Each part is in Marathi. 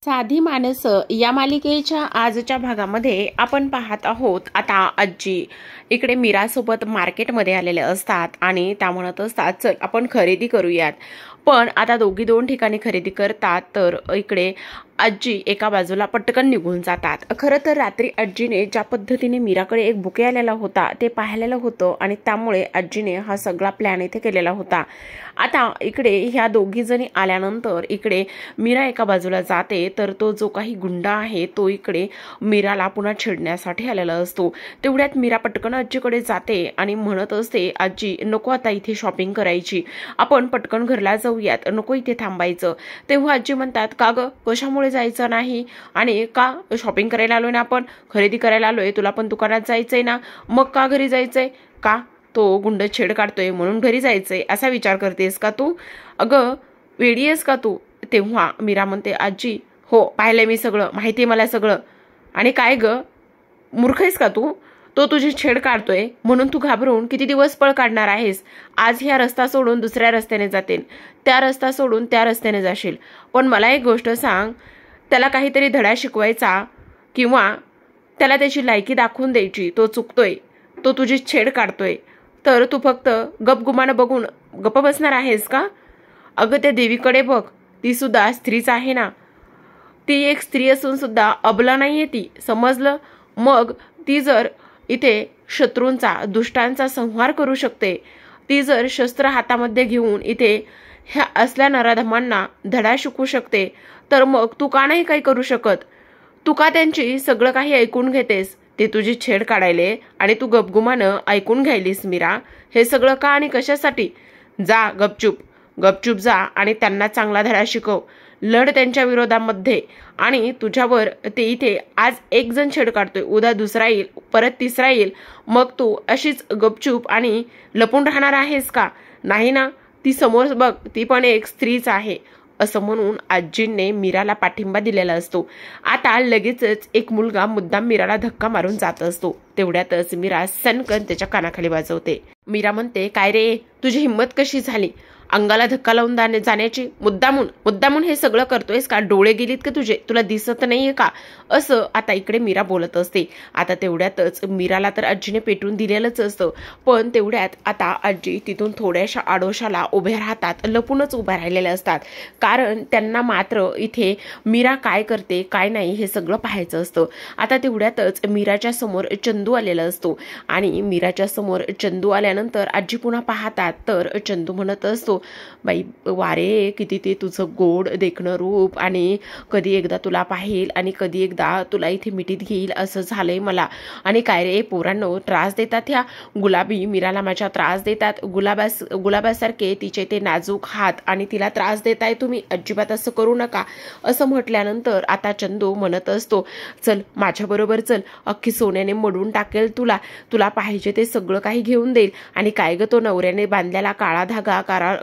साधी माणसं या मालिकेच्या आजच्या भागामध्ये आपण पाहत आहोत। आता आजी इकडे मीरासोबत मार्केटमध्ये आलेले असतात आणि त्या म्हणत असतात चल आपण खरेदी करूयात। पण आता दोघी दोन ठिकाणी खरेदी करतात तर इकडे आजी एका बाजूला पटकन निघून जातात। खरं तर रात्री आजीने ज्या पद्धतीने मीराकडे एक बुके आलेला होता ते पाहिलेलं होतं आणि त्यामुळे आजीने हा सगळा प्लॅन इथे केलेला होता। आता इकडे ह्या दोघी जणी आल्यानंतर इकडे मीरा एका बाजूला जाते तर तो जो काही गुंडा आहे तो इकडे मीराला पुन्हा छेडण्यासाठी आलेला असतो। तेवढ्यात मीरा पटकन आजीकडे जाते आणि म्हणत असते आजी नको आता इथे शॉपिंग करायची, आपण पटकन घरला जाऊयात, नको इथे थांबायचं। तेव्हा आजी म्हणतात का ग कशामुळे जायचं नाही आणि का शॉपिंग करायला आलोय ना, आपण खरेदी करायला आलोय, तुला पण दुकानात जायचंय ना, मग का घरी जायचंय, का तो गुंड छेड काढतोय म्हणून घरी जायचंय असा विचार करतेस का तू, अगं वेडी आहेस का तू। तेव्हा मीरा म्हणते आजी हो पाहिलंय मी सगळं, माहितीये मला सगळं, आणि काय ग मूर्ख आहेस का तू, तो तुझी छेड काढतोय म्हणून तू घाबरून किती दिवस पळ काढणार आहेस। आज ह्या रस्ता सोडून दुसऱ्या रस्त्याने जातील, त्या रस्ता सोडून त्या रस्त्याने जाशील, पण मला एक गोष्ट सांग, त्याला काहीतरी धडा शिकवायचा किंवा त्याला त्याची लायकी दाखवून द्यायची, तो चुकतोय, तो तुझी छेड काढतोय, तर तू फक्त गपगुमानं बघून गप्प बसणार आहेस का। अगं त्या देवीकडे बघ, ती सुद्धा स्त्रीच आहे ना, ती एक स्त्री असून सुद्धा अबला नाहीये ती, समजलं। मग ती जर इथे शत्रूंचा दुष्टांचा संहार करू शकते, ती जर शस्त्र हातामध्ये घेऊन इथे ह्या असल्या नराधमांना धडा शिकवू शकते, तर मग तू का नाही काही करू शकत, तू का त्यांची सगळं काही ऐकून घेतेस, ते तुझी छेड काढायले आणि तू गपगुमानं ऐकून घ्यायलीस मीरा, हे सगळं का आणि कशासाठी। जा गपचूप गपचूप जा आणि त्यांना चांगला धडा शिकव, लढ त्यांच्या विरोधामध्ये, आणि तुझ्यावर ते इथे आज एक जण छेड काढतोय, उद्या दुसरा येईल, परत तिसरा येईल, मग तू अशीच गपचूप आणि लपून राहणार आहेस का, नाही ना, ती समोर बघ, ती पण एक स्त्रीच आहे असं म्हणून आजींनी मीराला पाठिंबा दिलेला असतो। आता लगेचच एक मुलगा मुद्दाम मीराला धक्का मारून जात असतो। तेवढ्यातच मीरा सनकन त्याच्या कानाखाली वाजवते। मीरा म्हणते काय रे तुझी हिंमत कशी झाली अंगाला धक्का लावून जाण्याची, मुद्दामून हे सगळं करतोयस का, डोळे गेलीत का तुझे, तुला दिसत नाहीये का, असं आता इकडे मीरा बोलत असते। आता तेवढ्यातच मीराला तर आजीने पेटून दिलेलंच असतं, पण तेवढ्यात आता आजी तिथून थोड्याशा आडोशाला उभ्या राहतात, लपूनच उभ्या राहिलेल्या असतात, कारण त्यांना मात्र इथे मीरा काय करते काय नाही हे सगळं पाहायचं असतं। आता तेवढ्यातच मीराच्या समोर चंदू आलेला असतो आणि मीराच्या समोर चंदू आल्यानंतर आजी पुन्हा पाहतात तर चंदू म्हणत असतो बाई वारे किती ते तुझं गोड देखणं रूप, आणि कधी एकदा तुला पाहिल आणि कधी एकदा तुला इथे मिठीत घेईल असं झालंय मला, आणि काय रे पोरांनो त्रास देतात ह्या गुलाबी मीराला, माझ्या त्रास देतात, गुलाबासारखे तिचे ते नाजूक हात, आणि तिला त्रास देताय तुम्ही, अजिबात असं करू नका असं म्हटल्यानंतर आता चंदू म्हणत असतो चल माझ्याबरोबर चल, अख्खी सोन्याने मडून टाकेल तुला, तुला पाहिजे ते सगळं काही घेऊन देईल, आणि काय ग तो नवऱ्याने बांधलेला काळा धागा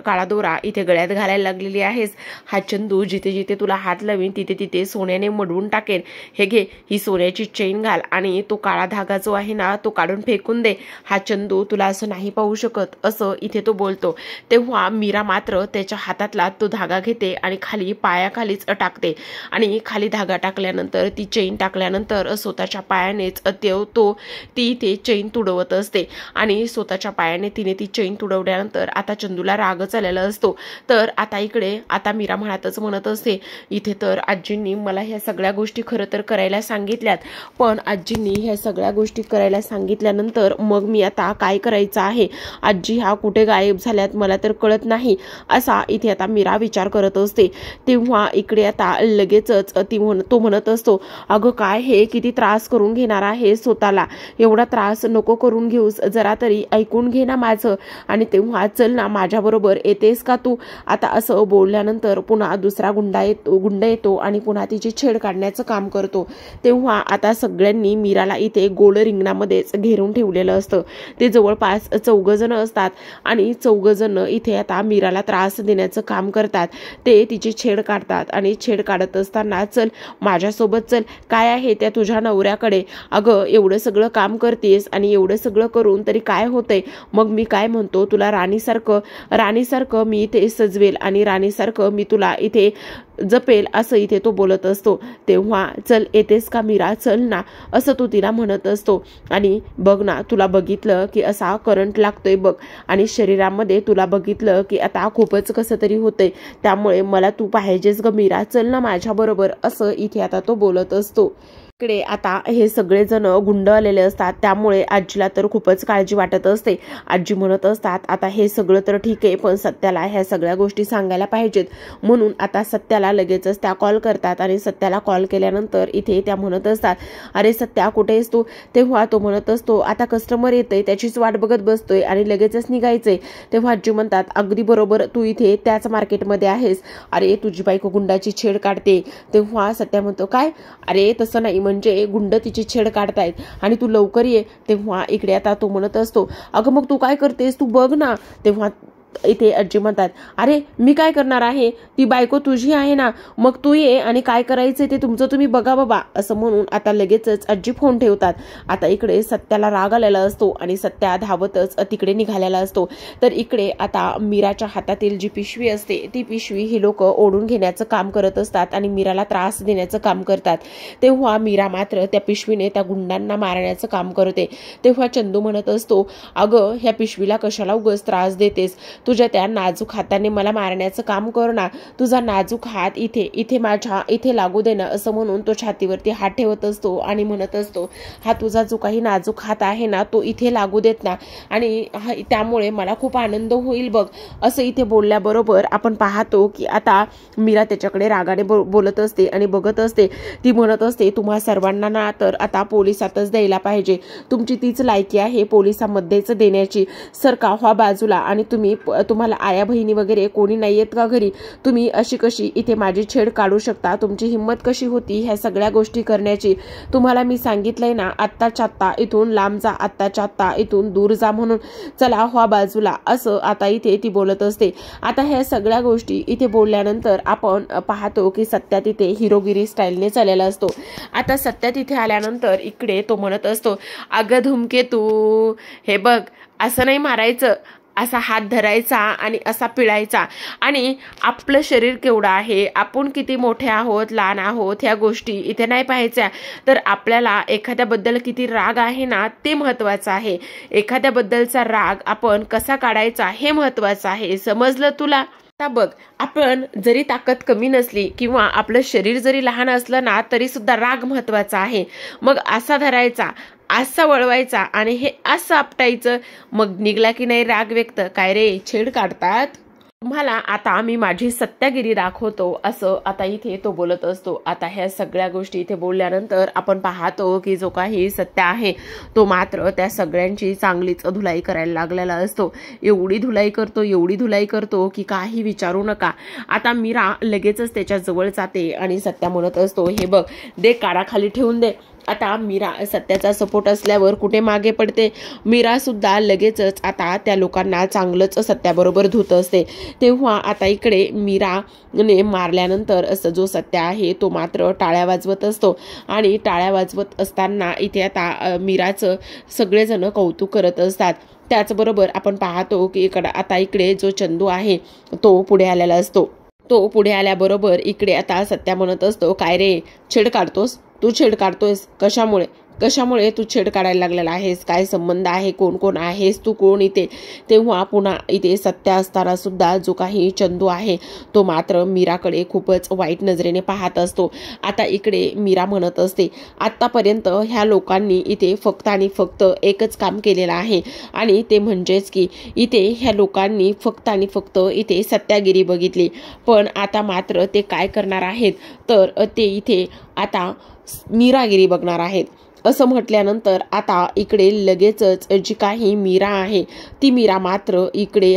काळा दोरा इथे गळ्यात घालायला लागलेली आहेस, हा चंदू जिथे जिथे तुला हात लावीन तिथे तिथे सोन्याने मडवून टाकेन, हे घे ही सोन्याची चेन घाल आणि तो काळा धागा जो आहे ना तो काढून फेकून दे, हा चंदू तुला असं नाही पाहू शकत असं इथे तो बोलतो। तेव्हा मीरा मात्र त्याच्या हातातला तो धागा घेते आणि खाली पायाखालीच टाकते, आणि खाली धागा टाकल्यानंतर ती चेन टाकल्यानंतर स्वतःच्या पायानेच ती इथे चेन तुडवत असते, आणि स्वतःच्या पायाने तिने ती चेन तुडवल्यानंतर आता चंदूला रागच आलेला असतो। तर आता इकडे आता मीरा म्हणत असते इथे तर आजींनी मला ह्या सगळ्या गोष्टी खरं तर करायला सांगितल्यात, पण आजींनी ह्या सगळ्या गोष्टी करायला सांगितल्यानंतर मग मी आता काय करायचं आहे, आजी हा कुठे गायब झाल्यात मला तर कळत नाही असा इथे आता मीरा विचार करत असते। तेव्हा इकडे आता लगेचच तो म्हणत असतो अगं काय हे किती त्रास करून घेणार आहे स्वतःला, एवढा त्रास नको करून घेऊस, जरा तरी ऐकून घे ना माझं, आणि तेव्हा चल ना माझ्याबरोबर येतेस का तू। आता असं बोलल्यानंतर पुन्हा दुसरा गुंड येतो आणि पुन्हा तिची छेड काढण्याचं काम करतो। तेव्हा आता सगळ्यांनी मीराला इथे गोल रिंगणामध्येच घेरून ठेवलेलं असतं, ते जवळपास 4 जण असतात आणि 4 जण इथे आता मीराला त्रास देण्याचं काम करतात, ते तिची छेड काढतात आणि छेड काढत असताना चल माझ्यासोबत चल, काय आहे त्या तुझ्या नवऱ्याकडे, अगं एवढं सगळं काम करतेस आणि एवढं सगळं करून तरी काय होतंय, मग मी काय म्हणतो तुला राणीसारखं मी इथे सजवेल आणि राणीसारखं मी तुला इथे जपेल असं इथे तो बोलत असतो. तेव्हा चल येतेस का मीरा, चल ना असं तो तिला म्हणत असतो. आणि बघ ना, तुला बघितलं की असा करंट लागतोय बघ, आणि शरीरामध्ये तुला बघितलं की आता खूपच कसं तरी होतंय, त्यामुळे मला तू पाहिजेस ग मीरा, चल ना माझ्या बरोबर असं इथे आता तो बोलत असतो. इकडे आता हे सगळेजण गुंड आलेले असतात, त्यामुळे आजीला तर खूपच काळजी वाटत असते. आजी म्हणत असतात आता हे सगळं तर ठीक आहे, पण सत्याला ह्या सगळ्या गोष्टी सांगायला पाहिजेत. म्हणून आता सत्याला लगेचच त्या कॉल करतात, आणि सत्याला कॉल केल्यानंतर इथे त्या म्हणत असतात अरे सत्या कुठे आहेस तू. तेव्हा तो म्हणत असतो आता कस्टमर येतंय त्याचीच वाट बघत बसतोय आणि लगेचच निघायचंय. तेव्हा आजी म्हणतात अगदी बरोबर, तू इथे त्याच मार्केटमध्ये आहेस. अरे तुझी बायको गुंडाची छेड काढते. तेव्हा सत्या म्हणतो काय, अरे तसं नाही, म्हणजे गुंड तिची छेड काढतायत आणि तू लवकर ये. तेव्हा इकडे आता तो म्हणत असतो अगं मग तू काय करतेस, तू बघ ना. तेव्हा इथे आजी म्हणतात अरे मी काय करणार आहे, ती बायको तुझी आहे ना, मग तू ये आणि काय करायचं ते तुमचं तुम्ही बघा बाबा असं म्हणून आता लगेचच आजी फोन ठेवतात. आता इकडे सत्याला राग आलेला असतो आणि सत्या धावतच तिकडे निघालेला असतो. तर इकडे आता मीराच्या हातातील जी पिशवी असते ती पिशवी ही लोक ओढून घेण्याचं काम करत असतात आणि मीराला त्रास देण्याचं काम करतात. तेव्हा मीरा मात्र त्या पिशवीने त्या गुंडांना मारण्याचं काम करते. तेव्हा चंदू म्हणत असतो अगं ह्या पिशवीला कशाला उगाच त्रास देतेस, तुझ्या त्या नाजूक हाताने मला मारण्याचं काम कर ना, तुझा नाजूक हात इथे इथे माझ्या इथे लागू दे ना असं म्हणून तो छातीवरती हात ठेवत असतो आणि म्हणत असतो हा तुझा जो काही नाजूक हात आहे ना तो इथे लागू देत ना, आणि त्यामुळे मला खूप आनंद होईल बघ असं इथे बोलल्याबरोबर आपण पाहतो की आता मीरा त्याच्याकडे रागाने बोलत असते आणि बघत असते. ती म्हणत असते तुम्हा सर्वांना ना तर आता पोलिसातच द्यायला पाहिजे, तुमची तीच लायकी आहे पोलिसामध्येच देण्याची. सरका व्हा बाजूला, आणि तुम्हाला आया बहिणी वगैरे कोणी नाहीयेत का घरी, तुम्ही अशी कशी इथे माझी छेड काढू शकता, तुमची हिंमत कशी होती ह्या सगळ्या गोष्टी करण्याची. तुम्हाला मी सांगितलंय ना आत्ताच्या आत्ता इथून लांब जा, आत्ताच्या आत्ता इथून दूर जा म्हणून, चला व्हा बाजूला असं आता इथे ती बोलत असते. आता ह्या सगळ्या गोष्टी इथे बोलल्यानंतर आपण पाहतो की सत्या तिथे हिरोगिरी स्टाईलने चाललेला असतो. आता सत्या तिथे आल्यानंतर इकडे तो म्हणत असतो अगं धूमकेतू हे बघ असं नाही मारायचं, असा हात धरायचा आणि असा पिळायचा, आणि आपलं शरीर केवढं आहे, आपण किती मोठे आहोत लहान आहोत ह्या गोष्टी इथे नाही पाहायच्या, तर आपल्याला एखाद्याबद्दल किती राग आहे ना ते महत्त्वाचं आहे. एखाद्याबद्दलचा राग आपण कसा काढायचा हे महत्त्वाचं आहे, समजलं तुला. आता बघ आपण जरी ताकद कमी नसली किंवा आपलं शरीर जरी लहान असलं ना तरी सुद्धा राग महत्त्वाचा आहे. मग असा धरायचा, असा वळवायचा आणि हे असं आपटायचं, मग निघला की नाही राग व्यक्त. काय रे छेड काढतात, तुम्हाला आता मी माझी सत्यागिरी दाखवतो असं आता इथे तो बोलत असतो. आता ह्या सगळ्या गोष्टी इथे बोलल्यानंतर आपण पाहतो की जो काही सत्या आहे तो मात्र त्या सगळ्यांची चांगलीच धुलाई करायला लागलेला असतो. एवढी धुलाई करतो की काही विचारू नका. आता मीरा लगेचच त्याच्या जवळ जाते आणि सत्या म्हणत असतो हे बघ दे, काढा खाली ठेवून दे. आता मीरा सत्याचा सपोर्ट असल्यावर कुठे मागे पडते. मीरा सुद्धा लगेचच आता त्या लोकांना चांगलंच सत्याबरोबर धुत असते. तेव्हा आता इकडे मीराने मारल्यानंतर असं जो सत्या आहे तो मात्र टाळ्या वाजवत असतो, आणि टाळ्या वाजवत असताना इथे आता मीराचं सगळेजण कौतुक करत असतात. त्याचबरोबर आपण पाहतो की आता इकडे जो चंदू आहे तो पुढे आलेला असतो. तो पुढे आल्याबरोबर इकडे आता सत्या म्हणत असतो काय रे छेड काढतोस, तू छेड काढतोयस कशामुळे तू छेड काढायला लागलेला आहेस, काय संबंध आहे, कोण कोण आहेस तू, कोण इथे. तेव्हा पुन्हा इथे सत्या असताना सुद्धा जो काही चंदू आहे तो मात्र मीराकडे खूपच वाईट नजरेने पाहत असतो. आता इकडे मीरा म्हणत असते आतापर्यंत ह्या लोकांनी इथे फक्त आणि फक्त एकच काम केलेलं आहे, आणि ते म्हणजेच की इथे ह्या लोकांनी फक्त आणि फक्त इथे सत्यागिरी बघितली, पण आता मात्र ते काय करणार आहेत तर ते इथे आता मीरागिरी बघणार आहेत. असं म्हटल्यानंतर आता इकडे लगेचच जी काही मीरा आहे ती मीरा मात्र इकडे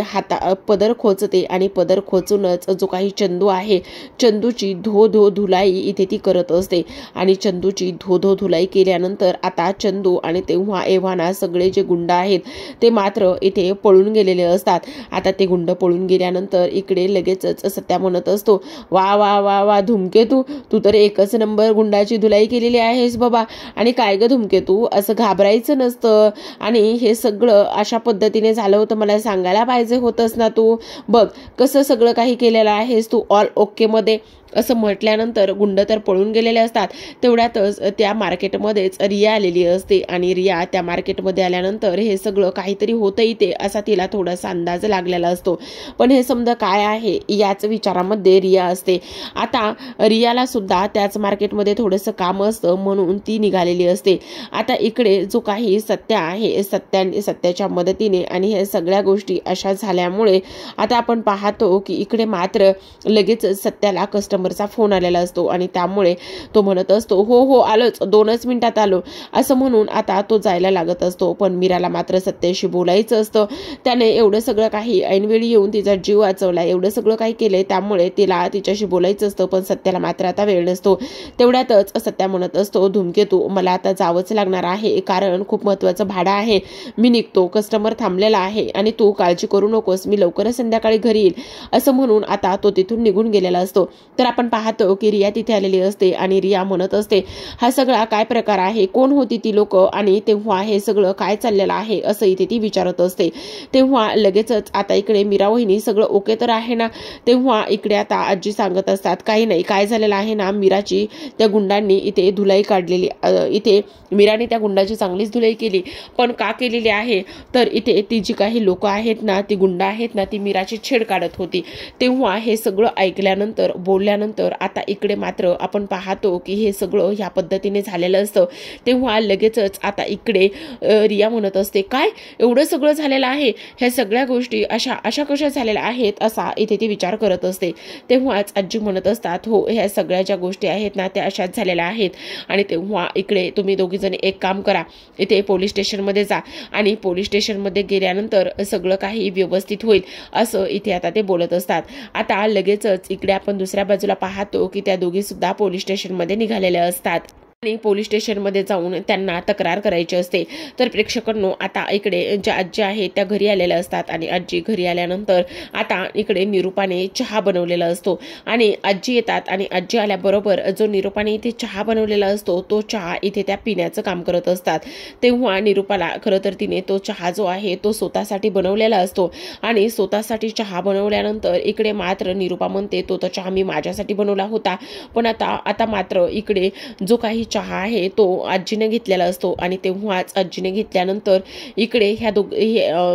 पदर खोचते, आणि पदर खोचूनच जो काही चंदू आहे चंदूची धो धुलाई इथे ती करत असते. आणि चंदूची धो धुलाई केल्यानंतर आता चंदू आणि तेव्हा एव्हाना सगळे जे गुंड आहेत ते मात्र इथे पळून गेलेले असतात. आता ते गुंड पळून गेल्यानंतर इकडे लगेचच सत्या म्हणत असतो वा वा वा वा धूमकेतू, तू तर एकच नंबर गुंडाची धुलाई केलेली आहेस बाबा, आणि काय ग धूमकेतू असं घाबरायचं नसतं, आणि हे सगळं अशा पद्धतीने झालं होतं मला सांगायला पाहिजे होतंस ना, तू बघ कसं सगळं काही केलेलं आहेस तू ऑल ओके मध्ये. असं म्हटल्यानंतर गुंड तर पळून गेलेले असतात. तेवढ्यातच त्या मार्केटमध्येच रिया आलेली असते आणि रिया त्या मार्केटमध्ये आल्यानंतर हे सगळं काहीतरी होतं इथे असा तिला थोडासा अंदाज लागलेला असतो. पण हे समजा काय आहे याच विचारामध्ये रिया असते. आता रियाला सुद्धा त्याच मार्केटमध्ये थोडंसं काम असतं म्हणून ती निघालेली असते. आता इकडे जो काही सत्य आहे सत्याच्या मदतीने आणि हे सगळ्या गोष्टी अशा झाल्यामुळे आता आपण पाहतो की इकडे मात्र लगेच सत्याला कस्टमरचा फोन आलेला असतो आणि त्यामुळे तो म्हणत असतो हो हो आलोच, 2च मिनिटात आलो असं म्हणून आता तो जायला लागत असतो. पण मीराला मात्र सत्याशी बोलायचं असतं. त्याने एवढं सगळं काही ऐनवेळी येऊन तिचा जीव वाचवला, एवढं सगळं काही केलंय त्यामुळे तिला तिच्याशी बोलायचं असतं. पण सत्याला मात्र आता वेळ नसतो. तेवढ्यातच सत्या म्हणत असतो धूमकेतू मला आता जावंच लागणार आहे कारण खूप महत्त्वाचं भाडं आहे, मी निघतो, कस्टमर थांबलेला आहे आणि तू काळजी करू नकोस, मी लवकरच संध्याकाळी घरी येईल असं म्हणून आता तो तिथून निघून गेलेला असतो. तर आपण पाहतो की रिया तिथे आलेली असते आणि रिया म्हणत असते हा सगळा काय प्रकार आहे, कोण होती ती लोक आणि तेव्हा हे सगळं काय चाललेलं आहे असं इथे ती विचारत असते. तेव्हा लगेचच आता इकडे मीरा वहिनी सगळं ओके तर आहे ना. तेव्हा इकडे आता आजी सांगत असतात काही नाही, काय झालेलं आहे ना मीराची त्या गुंडांनी इथे धुलाई काढलेली, इथे मीराने त्या गुंडाची चांगलीच धुलाई केली. पण का केलेली आहे तर इथे ती जी काही लोक आहेत ना, ती गुंड आहेत ना, ती मीराची छेड काढत होती. तेव्हा हे सगळं ऐकल्यानंतर बोलल्यानंतर आता इकडे मात्र आपण पाहतो की हे सगळं ह्या पद्धतीने झालेलं असतं. तेव्हा लगेचच आता इकडे रिया म्हणत असते काय एवढं सगळं झालेलं आहे, ह्या सगळ्या गोष्टी अशा कशा झालेल्या आहेत असा इथे ती विचार करत असते. तेव्हाच आजी म्हणत असतात हो ह्या सगळ्या ज्या गोष्टी आहेत ना त्या अशाच झालेल्या आहेत. आणि तेव्हा इकडे तुम्ही दोघी जण एक काम करा, इथे पोलीस स्टेशनमध्ये जा आणि पोलीस स्टेशनमध्ये गेल्यानंतर सगळं काही व्यवस्थित होईल असं इथे आता ते बोलत असतात. आता लगेचच इकडे आपण दुसऱ्या बाजूला पाहतो की त्या दोघी सुद्धा पोलीस स्टेशनमध्ये निघालेल्या असतात आणि पोलीस स्टेशनमध्ये जाऊन त्यांना तक्रार करायची असते. तर प्रेक्षकांनो आता इकडे ज्या आजी आहेत त्या घरी आलेल्या असतात आणि आजी घरी आल्यानंतर आता इकडे निरूपाने चहा बनवलेला असतो आणि आजी येतात आणि आजी आल्याबरोबर जो निरूपाने इथे चहा बनवलेला असतो तो चहा इथे त्या पिण्याचं काम करत असतात. तेव्हा निरूपाला खरं तर तिने तो चहा जो आहे तो स्वतःसाठी बनवलेला असतो आणि स्वतःसाठी चहा बनवल्यानंतर इकडे मात्र निरूपा म्हणते तो चहा मी माझ्यासाठी बनवला होता. पण आता मात्र इकडे जो काही चहा आहे तो आजीने घेतलेला असतो आणि तेव्हाच आजीने घेतल्यानंतर इकडे ह्या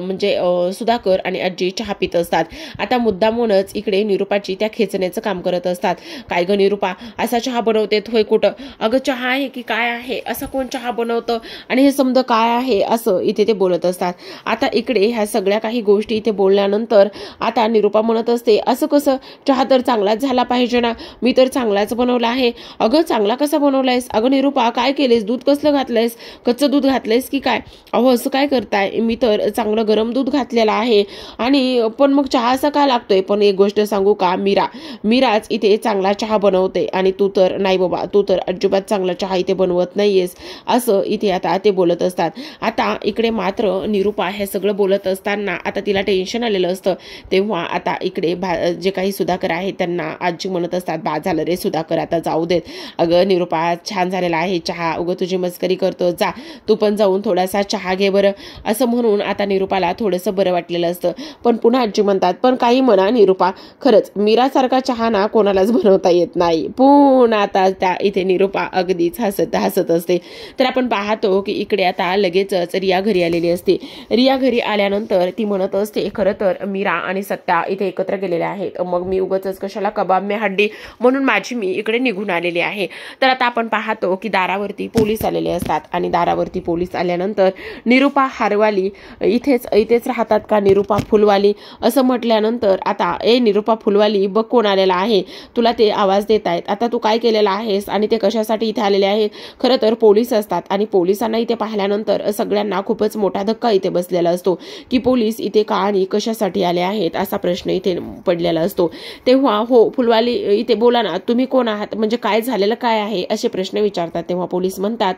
म्हणजे सुधाकर आणि आजी चहा पित असतात. आता मुद्दामूनच इकडे निरूपाची त्या खेचण्याचं काम करत असतात. काय ग निरूपा असा चहा बनवते होय कुठं, अगं चहा आहे की काय आहे, असा कोण चहा बनवतं आणि हे समजा काय आहे असं इथे ते बोलत असतात. आता इकडे ह्या सगळ्या काही गोष्टी इथे बोलल्यानंतर आता निरूपा म्हणत असते असं कसं, चहा तर चांगलाच झाला पाहिजे ना, मी तर चांगलाच बनवला आहे. अगं चांगला कसा बनवलायस, अगं निरूपा काय केलेस, दूध कसलं घातलंयस, कच्चं दूध घातलंयस की काय, अहो असं काय करताय, मी तर चांगलं गरम दूध घातलेलं आहे आणि पण मग चहा असा का लागतोय. पण एक गोष्ट सांगू का, मीराच इथे चांगला चहा बनवते आणि तू तर नाही बाबा, तू तर अजिबात चांगला चहा इथे बनवत नाहीयेस असं इथे आता ते बोलत असतात. आता इकडे मात्र निरूपा हे सगळं बोलत असताना आता तिला टेन्शन आलेलं असतं. तेव्हा आता इकडे जे काही सुधाकर आहे त्यांना आजी म्हणत असतात बा झालं रे सुधाकर आता जाऊ देत, अगं निरूपा छान झालेला आहे चहा, उगं तुझी मस्करी करतो, जा तू पण जाऊन थोडासा चहा घे बरं असं म्हणून आता निरूपाला थोडंसं बरं वाटलेलं असतं. पण पुन्हा आजी म्हणतात पण काही म्हणा निरूपा, खरंच मीरासारखा चहा ना कोणालाच बनवता येत नाही. पुन्हा आता त्या इथे निरूपा अगदीच हसत असते. तर आपण पाहतो की इकडे आता लगेचच रिया घरी आलेली असते. रिया घरी आल्यानंतर ती म्हणत असते खरं तर मीरा आणि सत्या इथे एकत्र गेलेल्या आहेत, मग मी उगाच कशाला कबाब में हड्डी म्हणून माझी मी इकडे निघून आलेली आहे. तर आता आपण पाहतो की दारावरती पोलीस आलेले असतात आणि दारावरती पोलीस आल्यानंतर निरूपा हारवाली इथेच राहतात का, निरूपा फुलवाली असं म्हटल्यानंतर आता निरूपा फुलवाली बघ कोण आलेला आहे, तुला ते आवाज देत आहेत, आता तू काय केलेला आहेस आणि ते कशासाठी इथे आलेले आहेत. खरं तर पोलीस असतात आणि पोलिसांना इथे पाहिल्यानंतर सगळ्यांना खूपच मोठा धक्का इथे बसलेला असतो की पोलीस इथे का आणि कशासाठी आले आहेत असा प्रश्न इथे पडलेला असतो. तेव्हा हो फुलवाली इथे बोला ना, तुम्ही कोण आहात, म्हणजे काय झालेलं काय आहे असे प्रश्न विचारतात. तेव्हा पोलीस म्हणतात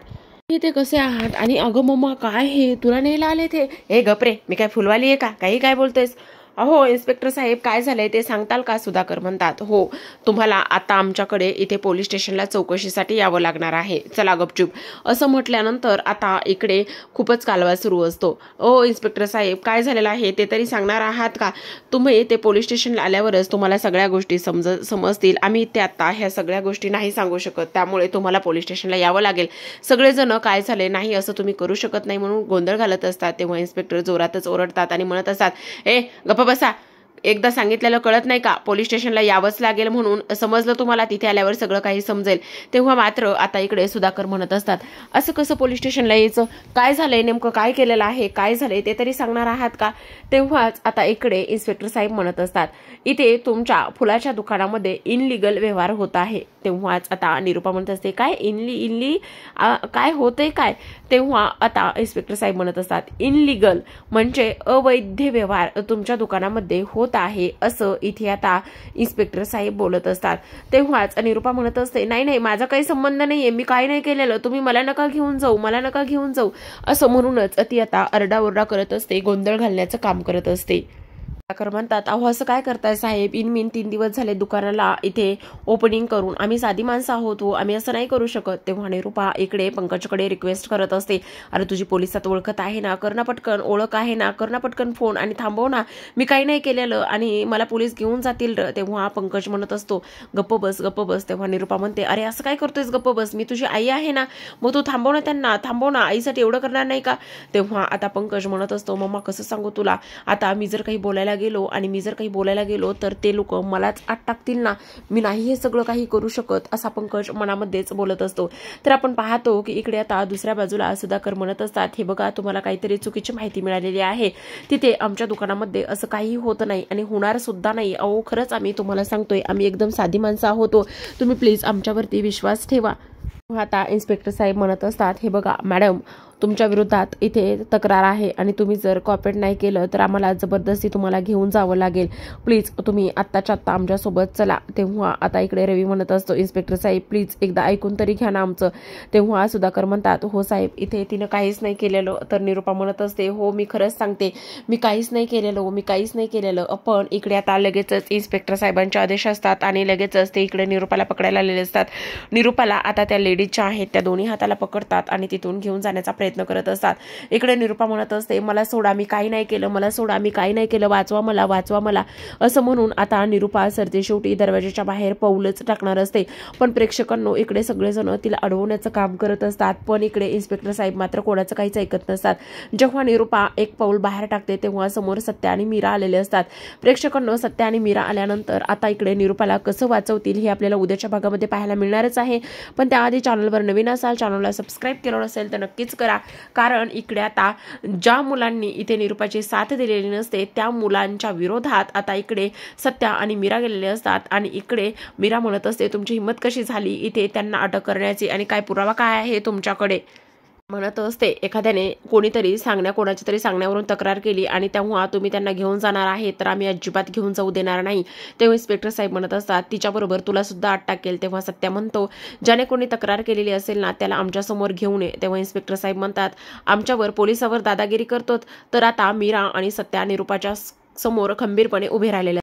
ते कसे आहात आणि अगं मम्मा काय हे तुला न्यायला आले ते, हे गपरे मी काय फुलवाली आहे का, काही काय बोलतेस, अहो इन्स्पेक्टर साहेब काय झालंय ते सांगताल का? सुधाकर म्हणतात. हो, तुम्हाला आता आमच्याकडे इथे पोलीस स्टेशनला चौकशीसाठी यावं लागणार आहे, चला गपचूप. असं म्हटल्यानंतर आता इकडे खूपच कालवा सुरू असतो. ओ इन्स्पेक्टर साहेब काय झालेलं आहे ते तरी सांगणार आहात का? तुम्ही ते पोलीस स्टेशनला आल्यावरच तुम्हाला सगळ्या गोष्टी समजतील. आम्ही ते आता ह्या सगळ्या गोष्टी नाही सांगू शकत, त्यामुळे तुम्हाला पोलीस स्टेशनला यावं लागेल. सगळेजण काय झाले नाही असं तुम्ही करू शकत नाही म्हणून गोंधळ घालत असतात. तेव्हा इन्स्पेक्टर जोरातच ओरडतात आणि म्हणत असतात, ए गप्प बसा, एकदा सांगितलेलं कळत नाही का? पोलीस स्टेशनला यावंच लागेल म्हणून. समजलं तुम्हाला? तिथे आल्यावर सगळं काही समजेल. तेव्हा मात्र आता इकडे सुधाकर म्हणत असतात, असं कसं पोलीस स्टेशनला यायचं? काय झालंय नेमकं? काय केलेलं आहे? काय झालंय ते तरी सांगणार आहात का? तेव्हाच आता इकडे इन्स्पेक्टर साहेब म्हणत असतात, इथे तुमच्या फुलाच्या दुकानामध्ये इनलिगल व्यवहार होत आहे. तेव्हाच आता निरूपा म्हणत असते, काय काय होतंय काय? तेव्हा आता इन्स्पेक्टर साहेब म्हणत असतात, इनलिगल म्हणजे अवैध व्यवहार तुमच्या दुकानामध्ये होत आहे असं इथे आता इन्स्पेक्टर साहेब बोलत असतात. तेव्हाच निरूपा म्हणत असते, नाही नाही माझा काही संबंध नाहीये, मी काय नाही केलेलं, तुम्ही मला नका घेऊन जाऊ असं म्हणूनच ती आता आरडाओरडा करत असते, गोंधळ घालण्याचं काम करत असते. सुधाकर म्हणतात, अहो असं काय करताय साहेब? इनमीन 3 दिवस झाले दुकानाला इथे ओपनिंग करून, आम्ही साधी माणसं आहोत, आम्ही असं नाही करू शकत. तेव्हा निरूपा इकडे पंकजकडे रिक्वेस्ट करत असते, अरे तुझी पोलिसात ओळखत आहे ना, कर ना पटकन, ओळख आहे ना, कर ना पटकन फोन आणि थांबव ना, मी काही नाही केलेलं आणि मला पोलीस घेऊन जातील. तेव्हा पंकज म्हणत असतो, गप्प बस. तेव्हा निरूपा म्हणते, अरे असं काय करतोयस, गप्प बस, मी तुझी आई आहे ना, मग तू थांबव ना त्यांना, थांबव ना, आईसाठी एवढं करणार नाही का? तेव्हा आता पंकज म्हणत असतो, मम्मा कसं सांगू तुला, आता मी जर काही बोलायला गेलो तर ते लोक मलाच आत टाकतील ना, मी नाही हे सगळं काही करू शकत, असा पंकज मनामध्येच बोलत असतो. तर आपण पाहतो की इकडे आता दुसऱ्या बाजूला सुधाकर म्हणत असतात, हे बघा तुम्हाला काहीतरी चुकीची माहिती मिळालेली आहे, तिथे आमच्या दुकानामध्ये असं काही होत नाही आणि होणार सुद्धा नाही. अहो खरंच आम्ही तुम्हाला सांगतोय, आम्ही एकदम साधी माणसं आहोत, तुम्ही प्लीज आमच्यावरती विश्वास ठेवा. आता इन्स्पेक्टर साहेब म्हणत असतात, हे बघा मॅडम, तुमच्या विरोधात इथे तक्रार आहे आणि तुम्ही जर कॉपरेट नाही केलं तर आम्हाला जबरदस्ती तुम्हाला घेऊन जावं लागेल. प्लीज तुम्ही आत्ताच्या आत्ता आमच्यासोबत चला. तेव्हा आता इकडे रवी म्हणत असतो, इन्स्पेक्टर साहेब प्लीज एकदा ऐकून तरी घ्या ना आमचं. तेव्हा सुधाकर म्हणतात, हो साहेब, इथे तिनं काहीच नाही केलेलं. तर निरूपा म्हणत असते, हो मी खरंच सांगते, मी काहीच नाही केलेलं. पण इकडे आता लगेचच इन्स्पेक्टर साहेबांचे आदेश असतात आणि लगेचच ते इकडे निरूपाला पकडायला आलेले असतात. निरूपाला आता त्या लेडीजच्या आहेत त्या दोन्ही हाताला पकडतात आणि तिथून घेऊन जाण्याचा प्रयत्न करत असतात. इकडे निरूपा म्हणत असते, मला सोडा, मी काही नाही केलं, वाचवा मला असं म्हणून आता निरूपा सरते शेवटी दरवाजाच्या बाहेर पाऊलच टाकणार असते. पण प्रेक्षकांनो इकडे सगळेजण तिला अडवण्याचं काम करत असतात. पण इकडे इन्स्पेक्टर साहेब मात्र कोणाचं काहीच ऐकत नसतात. जेव्हा निरूपा एक पाऊल बाहेर टाकते तेव्हा समोर सत्या आणि मीरा आलेले असतात. प्रेक्षकांनो सत्या आणि मीरा आल्यानंतर आता इकडे निरूपाला कसं वाचवतील हे आपल्याला उद्याच्या भागामध्ये पाहायला मिळणारच आहे. पण त्याआधी चॅनलवर नवीन असाल, चॅनलला सबस्क्राईब केलं नसेल तर नक्कीच करा. कारण इकडे आता ज्या मुलांनी इथे निरूपाची साथ दिलेली नसते त्या मुलांच्या विरोधात आता इकडे सत्या आणि मीरा गेलेले असतात. आणि इकडे मीरा म्हणत असते, तुमची हिंमत कशी झाली इथे त्यांना अटक करण्याची आणि काय पुरावा काय आहे तुमच्याकडे? म्हणत असते, एखाद्याने कोणाच्या तरी सांगण्यावरून तक्रार केली आणि तेव्हा तुम्ही त्यांना घेऊन जाणार आहे तर आम्ही अजिबात घेऊन जाऊ देणार नाही. तेव्हा इन्स्पेक्टर साहेब म्हणत असतात, तिच्याबरोबर तुला सुद्धा आत टाकेल. तेव्हा सत्या म्हणतो, ज्याने कोणी तक्रार केलेली असेल ना त्याला आमच्यासमोर घेऊन ये. तेव्हा इन्स्पेक्टर साहेब म्हणतात, आमच्यावर पोलिसावर दादागिरी करतोत. तर आता मीरा आणि सत्या निरूपाच्या समोर खंबीरपणे उभे राहिलेले